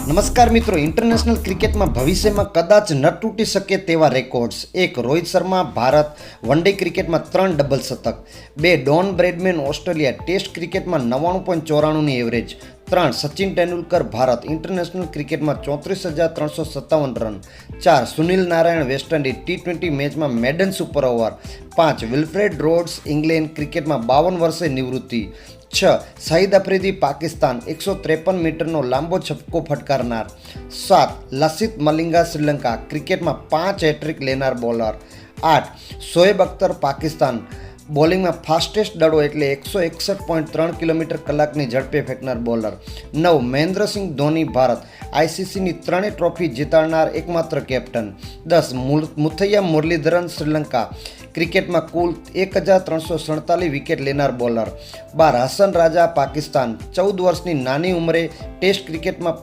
નમસ્કાર મિત્રો, ઇન્ટરનેશનલ ક્રિકેટમાં ભવિષ્યમાં કદાચ ન તૂટી શકે તેવા records. 1. Rohit Sharma Bharat one day ક્રિકેટમાં 3 ડબલ શતક. 2. ડોન બ્રેડમેન ઓસ્ટ્રેલિયા ટેસ્ટ ક્રિકેટમાં 99.94ની એવરેજ. 3. સચિન તેંડુલકર ભારત ઇન્ટરનેશનલ ક્રિકેટમાં 34,357 run. 4. Sunil Narine West Indies T20 મેચમાં maiden super over. 5. Wilfred Rhodes England ક્રિકેટમાં 52 વર્ષે નિવૃત્તિ. 6. શાહિદ આફ્રિદી પાકિસ્તાન 153 મીટરનો લાંબો છક્કો ફટકારનાર. 7. લસિત મલિંગા શ્રીલંકા ક્રિકેટમાં 5 હેટ્રિક લેનાર બોલર. 8. શોએબ અખ્તર પાકિસ્તાન બોલિંગમાં ફાસ્ટેસ્ટ દડો એટલે 161.3 કિલોમીટર કલાકની ઝડપે ફેંકનાર બોલર. 9. મહેન્દ્રસિંહ ધોની ભારત આઈસીસીની 3 ટ્રોફી જીતાડનાર એકમાત્ર કેપ્ટન. 10. મુથૈયા મુરલીધરન શ્રીલંકા ક્રિકેટમાં કુલ 1,347 વિકેટ લેનાર બોલર. 12. હસન રાજા પાકિસ્તાન 14 વર્ષની નાની ઉંમરે ટેસ્ટ ક્રિકેટમાં